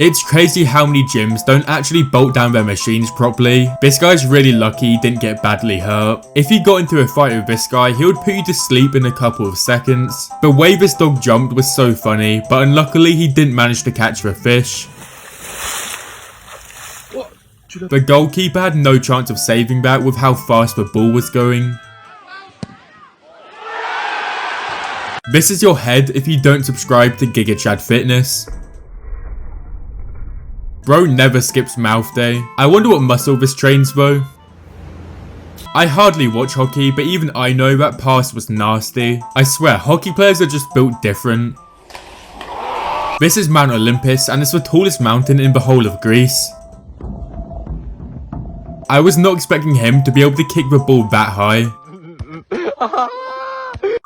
It's crazy how many gyms don't actually bolt down their machines properly. This guy's really lucky he didn't get badly hurt. If he got into a fight with this guy, he would put you to sleep in a couple of seconds. The way this dog jumped was so funny, but unluckily he didn't manage to catch the fish. The goalkeeper had no chance of saving that with how fast the ball was going. This is your head if you don't subscribe to GigaChadFitness. Bro never skips mouth day. I wonder what muscle this trains though. I hardly watch hockey, but even I know that pass was nasty. I swear, hockey players are just built different. This is Mount Olympus and it's the tallest mountain in the whole of Greece. I was not expecting him to be able to kick the ball that high.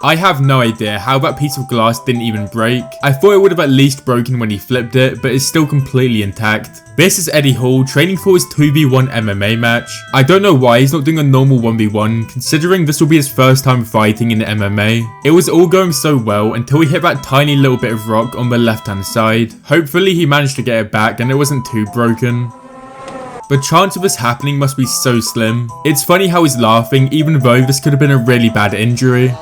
I have no idea how that piece of glass didn't even break. I thought it would have at least broken when he flipped it, but it's still completely intact. This is Eddie Hall training for his 2v1 MMA match. I don't know why he's not doing a normal 1v1, considering this will be his first time fighting in MMA. It was all going so well until he hit that tiny little bit of rock on the left hand side. Hopefully he managed to get it back and it wasn't too broken. The chance of this happening must be so slim. It's funny how he's laughing even though this could have been a really bad injury.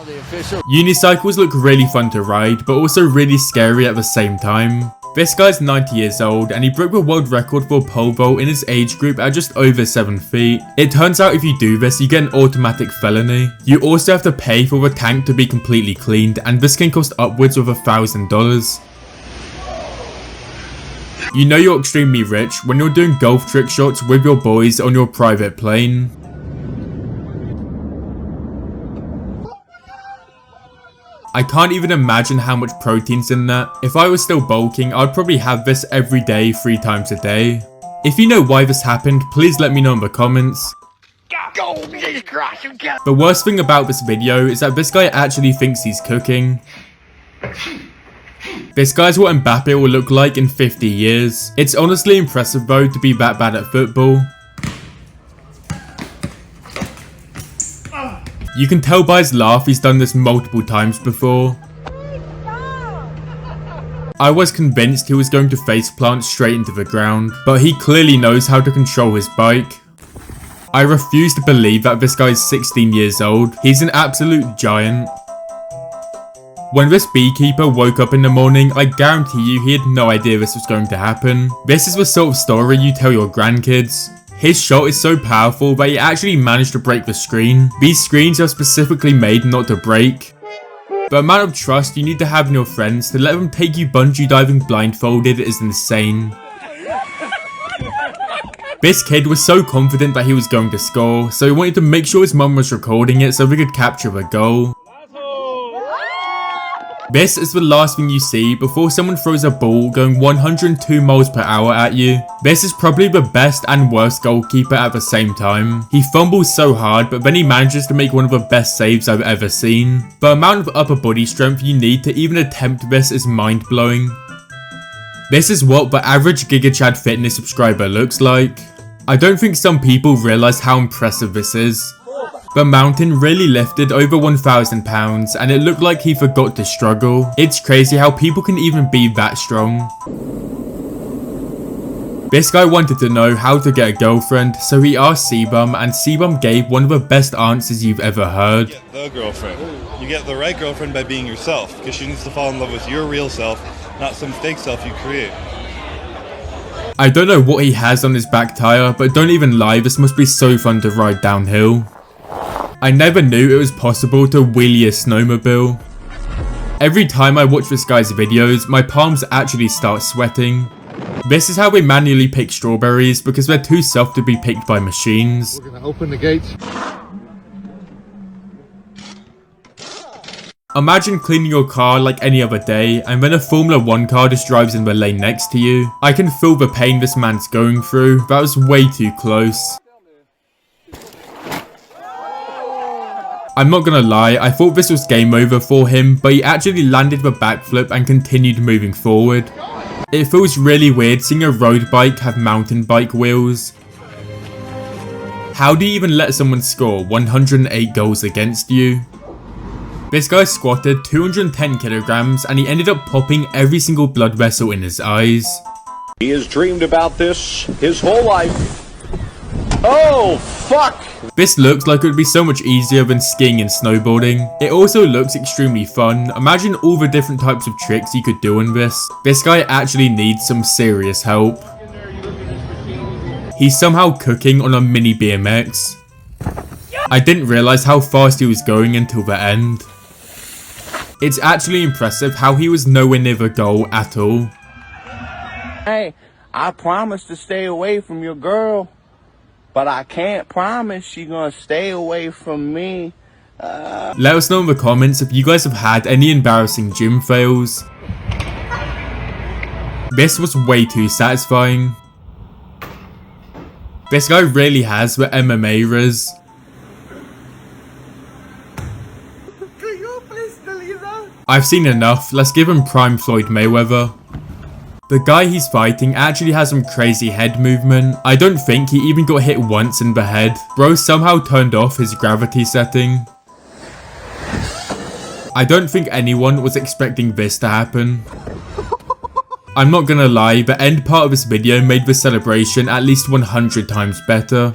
Unicycles look really fun to ride, but also really scary at the same time. This guy's 90 years old and he broke the world record for pole vault in his age group at just over 7 feet. It turns out if you do this, you get an automatic felony. You also have to pay for the tank to be completely cleaned, and this can cost upwards of $1,000. You know you're extremely rich when you're doing golf trick shots with your boys on your private plane. I can't even imagine how much protein's in that. If I was still bulking, I'd probably have this every day, 3 times a day. If you know why this happened, please let me know in the comments. The worst thing about this video is that this guy actually thinks he's cooking. This guy's what Mbappe will look like in 50 years. It's honestly impressive though to be that bad at football. You can tell by his laugh he's done this multiple times before. I was convinced he was going to faceplant straight into the ground, but he clearly knows how to control his bike. I refuse to believe that this guy is 16 years old. He's an absolute giant. When this beekeeper woke up in the morning, I guarantee you he had no idea this was going to happen. This is the sort of story you tell your grandkids. His shot is so powerful that he actually managed to break the screen. These screens are specifically made not to break. The amount of trust you need to have in your friends to let them take you bungee diving blindfolded is insane. This kid was so confident that he was going to score, so he wanted to make sure his mum was recording it so we could capture the goal. This is the last thing you see before someone throws a ball going 102 miles per hour at you. This is probably the best and worst goalkeeper at the same time. He fumbles so hard, but then he manages to make one of the best saves I've ever seen. The amount of upper body strength you need to even attempt this is mind-blowing. This is what the average GigaChadFitness subscriber looks like. I don't think some people realise how impressive this is. The mountain really lifted over 1,000 pounds and it looked like he forgot to struggle. It's crazy how people can even be that strong. This guy wanted to know how to get a girlfriend, so he asked Sebum and Sebum gave one of the best answers you've ever heard. You get the girlfriend. You get the right girlfriend by being yourself, because she needs to fall in love with your real self, not some fake self you create. I don't know what he has on his back tire, but don't even lie, this must be so fun to ride downhill. I never knew it was possible to wheelie a snowmobile. Every time I watch this guy's videos, my palms actually start sweating. This is how they manually pick strawberries because they're too soft to be picked by machines. We're gonna open the gates. Imagine cleaning your car like any other day and then a Formula 1 car just drives in the lane next to you. I can feel the pain this man's going through. That was way too close. I'm not gonna lie, I thought this was game over for him, but he actually landed the backflip and continued moving forward. It feels really weird seeing a road bike have mountain bike wheels. How do you even let someone score 108 goals against you? This guy squatted 210 kilograms and he ended up popping every single blood vessel in his eyes. He has dreamed about this his whole life. Oh, fuck! This looks like it would be so much easier than skiing and snowboarding. It also looks extremely fun. Imagine all the different types of tricks you could do in this. This guy actually needs some serious help. He's somehow cooking on a mini BMX. I didn't realize how fast he was going until the end. It's actually impressive how he was nowhere near the goal at all. Hey, I promise to stay away from your girl, but I can't promise she's gonna stay away from me. Let us know in the comments if you guys have had any embarrassing gym fails. This was way too satisfying. This guy really has the MMA riz. I've seen enough, let's give him prime Floyd Mayweather. The guy he's fighting actually has some crazy head movement. I don't think he even got hit once in the head. Bro somehow turned off his gravity setting. I don't think anyone was expecting this to happen. I'm not gonna lie, the end part of this video made the celebration at least 100 times better.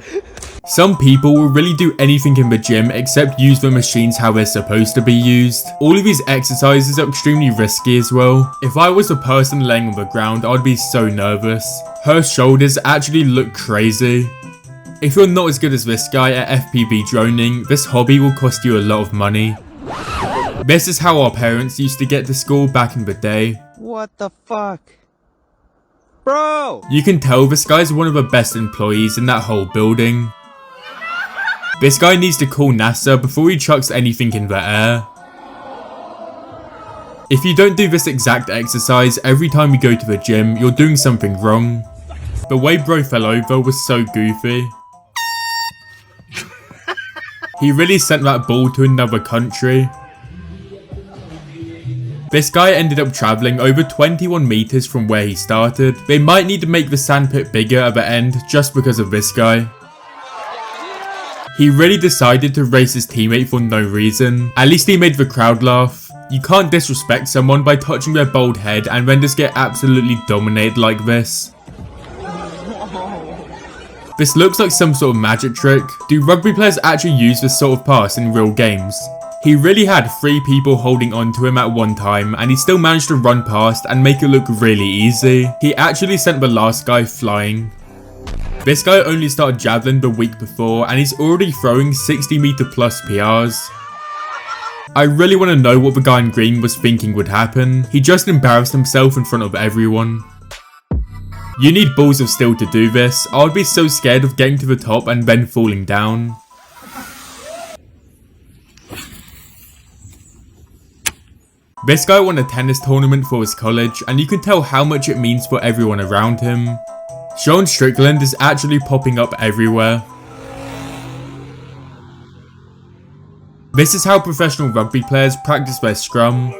Some people will really do anything in the gym except use the machines how they're supposed to be used. All of these exercises are extremely risky as well. If I was the person laying on the ground, I'd be so nervous. Her shoulders actually look crazy. If you're not as good as this guy at FPV droning, this hobby will cost you a lot of money. This is how our parents used to get to school back in the day. What the fuck? Bro! You can tell this guy's one of the best employees in that whole building. This guy needs to call NASA before he chucks anything in the air. If you don't do this exact exercise every time you go to the gym, you're doing something wrong. The way bro fell over was so goofy. He really sent that ball to another country. This guy ended up travelling over 21 meters from where he started. They might need to make the sandpit bigger at the end just because of this guy. He really decided to race his teammate for no reason. At least he made the crowd laugh. You can't disrespect someone by touching their bald head and then just get absolutely dominated like this. This looks like some sort of magic trick. Do rugby players actually use this sort of pass in real games? He really had 3 people holding on to him at one time and he still managed to run past and make it look really easy. He actually sent the last guy flying. This guy only started javelin the week before and he's already throwing 60-meter plus PRs. I really want to know what the guy in green was thinking would happen. He just embarrassed himself in front of everyone. You need balls of steel to do this. I would be so scared of getting to the top and then falling down. This guy won a tennis tournament for his college and you can tell how much it means for everyone around him. Sean Strickland is actually popping up everywhere. This is how professional rugby players practice their scrum.